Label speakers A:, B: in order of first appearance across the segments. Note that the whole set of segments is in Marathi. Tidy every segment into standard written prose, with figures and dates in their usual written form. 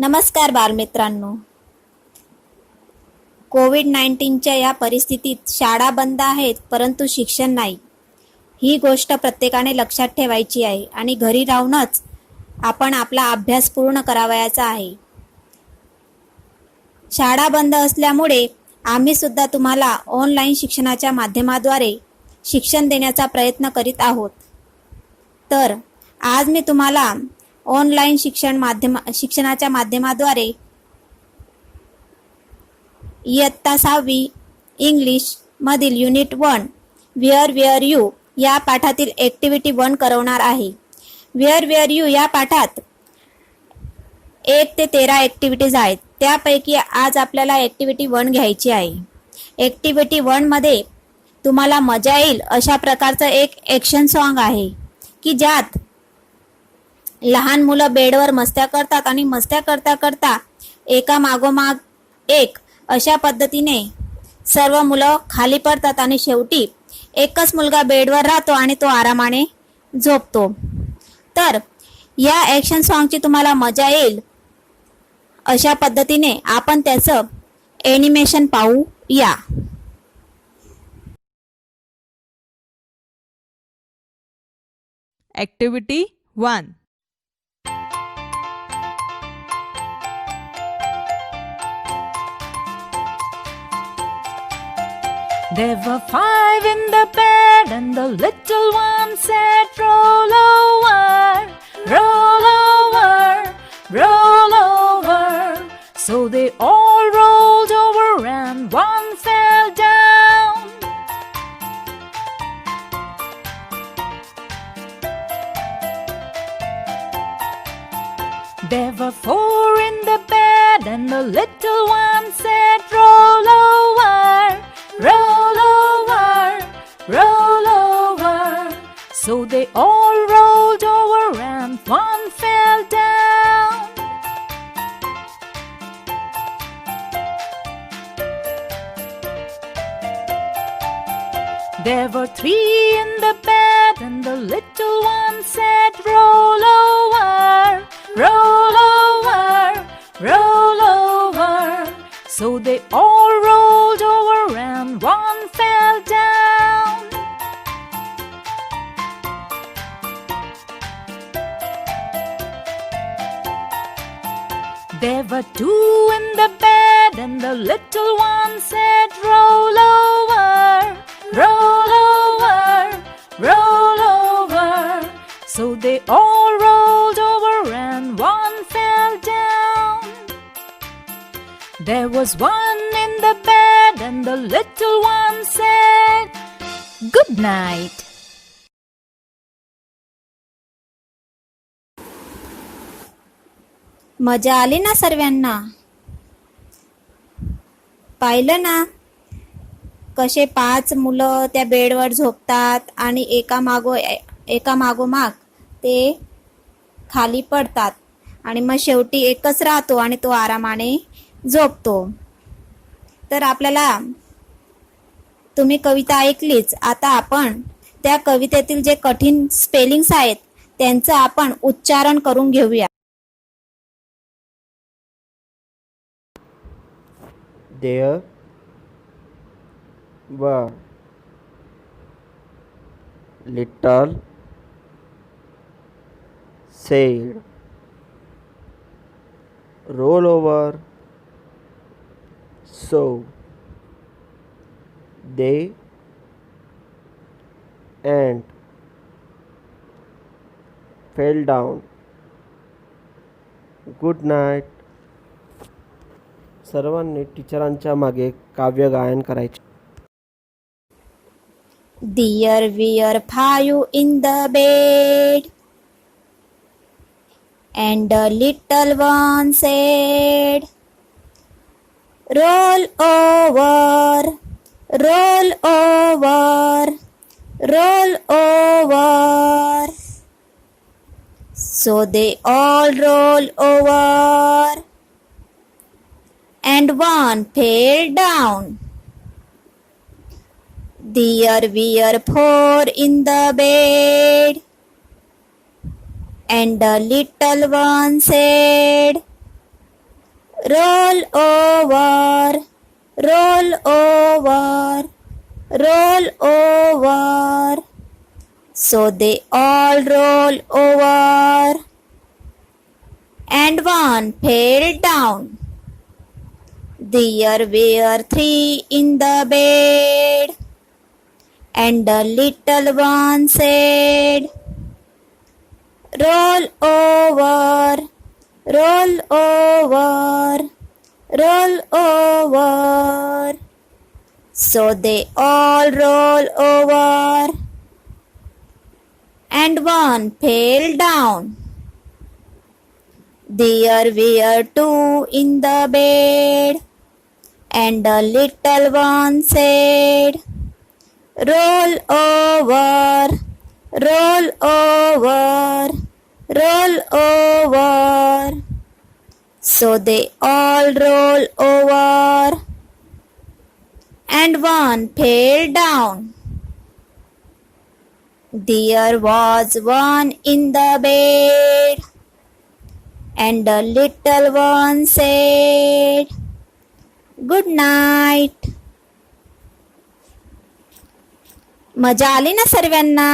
A: नमस्कार बालमित्रांनो. कोविड-19च्या या परिस्थितीत शाळा बंद आहेत परंतु शिक्षण नाही. ही गोष्ट प्रत्येकाने लक्षात ठेवायची आहे आणि घरी राहूनच आपण आपला अभ्यास पूर्ण करावयाचा आहे. शाळा बंद असल्यामुळे आम्ही सुद्धा तुम्हाला ऑनलाईन शिक्षणाच्या माध्यमाद्वारे शिक्षण देण्याचा प्रयत्न करीत आहोत. तर आज मी तुम्हाला ऑनलाईन शिक्षणाच्या माध्यमाद्वारे इयत्ता 6वी इंग्लिशमधील युनिट 1 वेअर यू या पाठातील ॲक्टिव्हिटी 1 करवणार आहे. वेअर यू या पाठात 1 ते 13 ॲक्टिव्हिटीज आहेत. त्यापैकी आज आपल्याला ॲक्टिव्हिटी 1 घ्यायची आहे. ॲक्टिव्हिटी 1 मध्ये तुम्हाला मजा येईल अशा प्रकारचं एक ॲक्शन सॉन्ग आहे की ज्यात लहान मुलं बेडवर मस्त्या करतात आणि मस्त्या करता करता एका मागोमाग एक अशा पद्धतीने सर्व मुलं खाली पडतात आणि शेवटी एकच मुलगा बेडवर राहतो आणि तो आरामाने झोपतो. तर या ॲक्शन सॉन्गची तुम्हाला मजा येईल अशा पद्धतीने आपण त्याचं ॲनिमेशन पाहू या.
B: Activity 1. There were 5 in the bed and the little one said, roll over, roll over, roll over. So they all rolled over and one fell down. There were 4 in the bed and the little one said, roll over, roll over, roll over. So they all rolled over and one fell down. There were 3 in the bed and the little one said, roll over, roll over, roll over. So they all rolled over and one fell down. There were 2 in the bed and the little one said, roll over, roll over, roll over. So they all rolled over and one fell down. There was 1 in the bed and the little one said, good night.
A: मजा आली ना सर्वांना? पाहिलं ना कसे 5 मुलं त्या बेडवर झोपतात आणि एका मागोमाग ते खाली पडतात आणि मग शेवटी एकच राहतो आणि तो आरामाने झोपतो. तर आपल्याला तुम्ही कविता ऐकलीच. आता आपण त्या कवितेतील जे कठीण स्पेलिंग्स आहेत त्यांचं आपण उच्चारण करून घेऊया.
C: There were little said, roll over. So they and fell down. Good night. सर्वांनी टीचरांच्या मागे काव्य गायन करायचे.
A: There were 5 in the bed and the little one said, roll over, roll over, roll over. So they all roll over and one fell down. There were 4 in the bed And the little one said, roll over, roll over, roll over. So they all roll over, and one fell down. There were three in the bed, and the little one said, roll over, roll over, roll over. So they all roll over, and one fell down. There were two in the bed, and the little one said, roll over, roll over, roll over. So they all roll over, and one fell down. There was one in the bed, and the little one said, good night. मजा आली ना सर्वांना?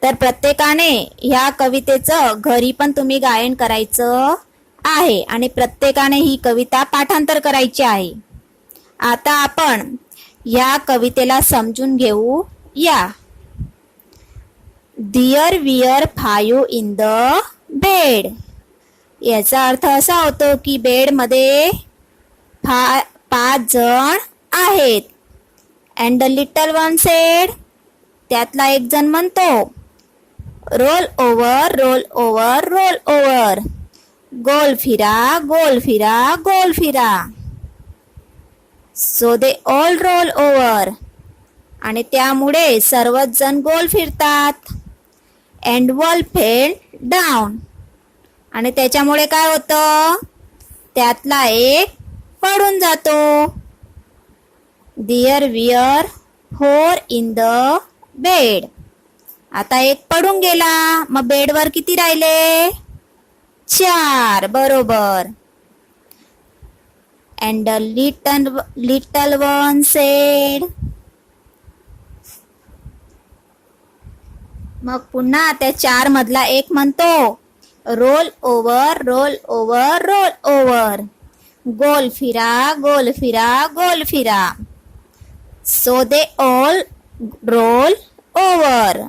A: तर प्रत्येकाने ह्या कवितेचं घरी पण तुम्ही गायन करायचं आहे आणि प्रत्येकाने ही कविता पाठांतर करायची आहे. आता आपण या कवितेला समजून घेऊ या. There were five in the bed. याचा अर्थ असा होतो की बेडमध्ये 5 जण आहेत. And the little one said, त्यातला एक जण म्हणतो, roll over, roll over, roll over. गोल फिरा, गोल फिरा, गोल फिरा. So they all roll over. आणि त्यामुळे सर्वच जण गोल फिरतात. And one fell down. आणि त्याच्यामुळे काय होतं? त्यातला एक पडून जातो. There were 4 in the bed. आता एक पडून गेला. मग बेडवर किती राहिले? 4. बरोबर. And the little one said. मग पुन्हा त्या 4 मधला एक म्हणतो, roll over, roll over, roll over. गोल फिरा, गोल फिरा, गोल फिरा. So they all roll over.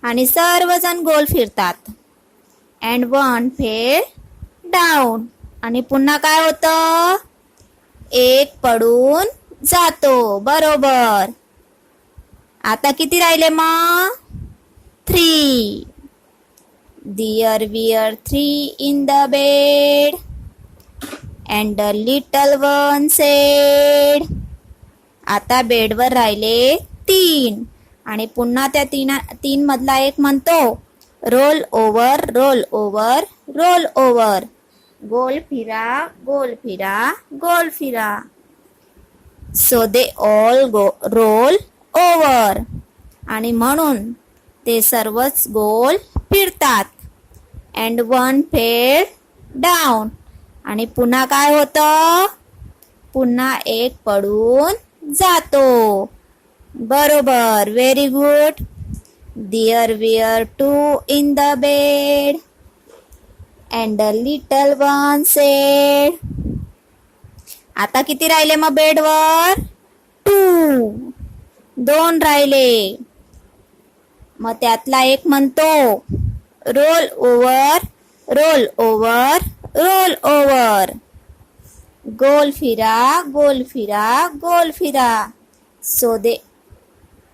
A: आणि सर्वजण गोल फिरतात. And one fell down. आणि पुन्हा काय होतं? एक पडून जातो. बरोबर. आता किती राहिले मग? 3. There were 3 in the bed, and the little one said. आता बेडवर राहिले 3. आणि पुन्हा त्या 3 मधला एक म्हणतो, roll over, roll over, roll over. गोल फिरा, गोल फिरा, गोल फिरा. So they all roll over. आणि म्हणून ते सर्वच गोल फिरतात. And one fell down. आणि पुन्हा काय होतं? पुन्हा एक पडून जातो. बरोबर. Very good. There were 2 in the bed, and the little one said. आता किती राहिले मग बेडवर? 2. 2 राहिले. मग त्यातला एक म्हणतो, roll over, roll over, roll over. गोल फिरा, गोल फिरा, गोल फिरा. So they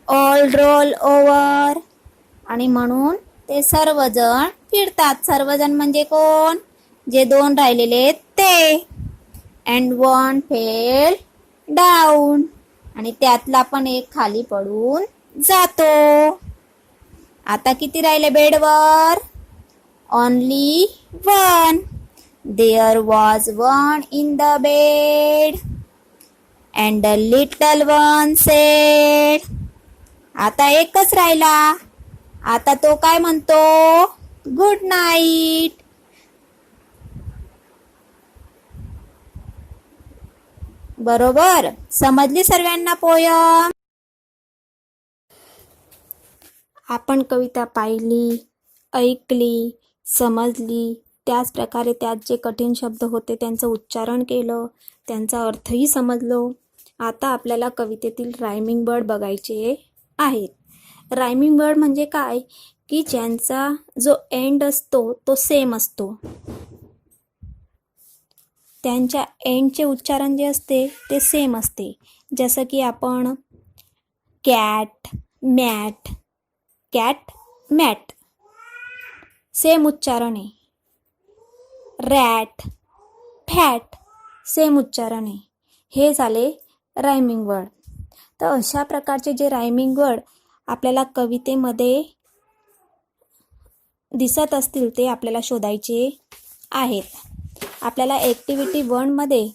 A: all roll over. आणि म्हणून ते सर्वजण फिरतात. सर्वजण म्हणजे कोण? जे 2 राहिलेले ते. And one fell down. आणि त्यातला पण एक खाली पडून जातो. आता किती राहिले बेडवर? Only 1. There was 1 in the bed, and the little one said. आता एकच राहिला. आता तो काय म्हणतो? Good night. बरोबर. समजली सर्वांना पोयम? आपण कविता पाहिली, ऐकली, समजली, त्याच प्रकारे त्यात जे कठीण शब्द होते त्यांचं उच्चारण केलं, त्यांचा अर्थही समजलो. आता आपल्याला कवितेतील रायमिंग वर्ड बघायचे आहेत. रायमिंग वर्ड म्हणजे काय, की ज्यांचा जो एंड असतो तो सेम असतो. त्यांच्या एंडचे उच्चारण जे असते ते सेम असते. जसं की आपण cat, mat, cat, mat, same उच्चारण आहे. रॅट, फॅट, सेम उच्चारण आहे. हे झाले रायमिंग वर्ड. तर अशा प्रकारचे जे रायमिंग वर्ड आपल्याला कवितेमध्ये दिसत असतील ते आपल्याला शोधायचे आहेत. आपल्याला ॲक्टिव्हिटी 1 मध्ये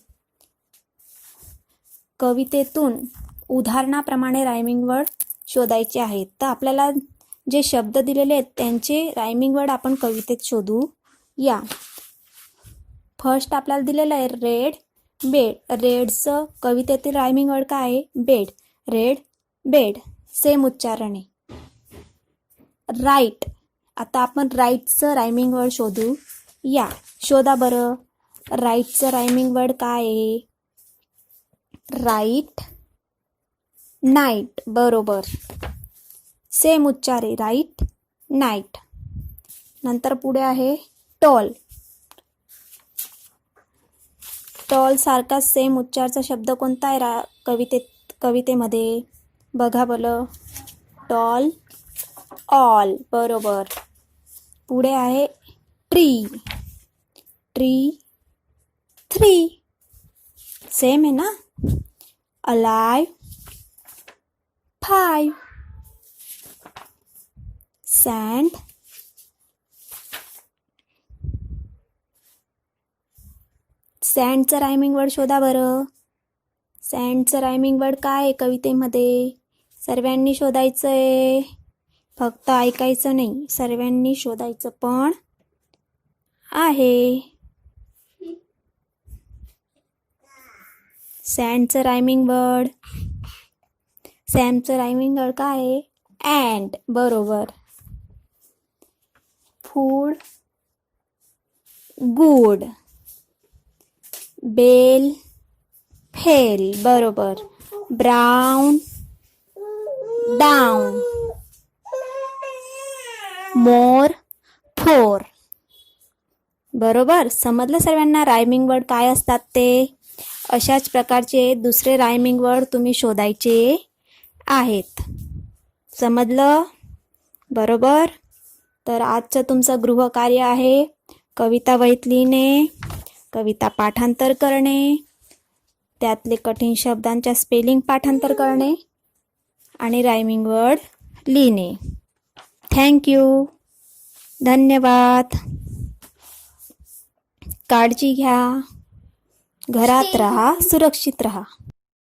A: कवितेतून उदाहरणाप्रमाणे रायमिंग वर्ड शोधायचे आहेत. तर आपल्याला जे शब्द दिलेले आहेत त्यांचे रायमिंग वर्ड आपण कवितेत शोधू या. फर्स्ट आपल्याला दिलेलं आहे रेड, बेड. रेडचं कवितेतील रायमिंग वर्ड काय आहे? बेड. रेड, बेड, सेम उच्चारण आहे. राईट. आता आपण राईटचं रायमिंग वर्ड शोधू या. शोधा बरं. राईटचं रायमिंग वर्ड काय आहे? Right, night. बरोबर, सेम उच्चार आहे. Right, night. नंतर पुढे आहे टॉल. टॉल सारखा सेम उच्चारचा शब्द कोणता आहे कवितेमध्ये? बघा बोलं. Tall, all. बरोबर. पुढे आहे ट्री. ट्री, थ्री, सेम आहे ना. अलाइव, 5. सँड, सँडचं रायमिंग वर्ड शोधा बरं. सँडचं रायमिंग वर्ड काय आहे कवितेमध्ये? सर्वांनी शोधायचं आहे, फक्त ऐकायचं नाही, सर्वांनी शोधायचं पण आहे. सँडचं रायमिंग वर्ड, सॅमचं रायमिंग वर्ड काय आहे? अँड. बरोबर. Food, good. Bell, fell. बरोबर. Brown, down. More, four. बरोबर. समजलं सर्वांना रायमिंग वर्ड काय असतात ते? अशाच प्रकारचे दुसरे रायमिंग वर्ड तुम्ही शोधायचे आहेत. समजलं? बरोबर. तर आजचं तुमचं गृहकार्य आहे कविता वहीत लिहिणे, कविता पाठांतर करणे, त्यातले कठीण शब्दांच्या स्पेलिंग पाठांतर करणे आणि रायमिंग वर्ड लिहिणे. थँक्यू. धन्यवाद. काळजी घ्या. घरात राहा, सुरक्षित राहा.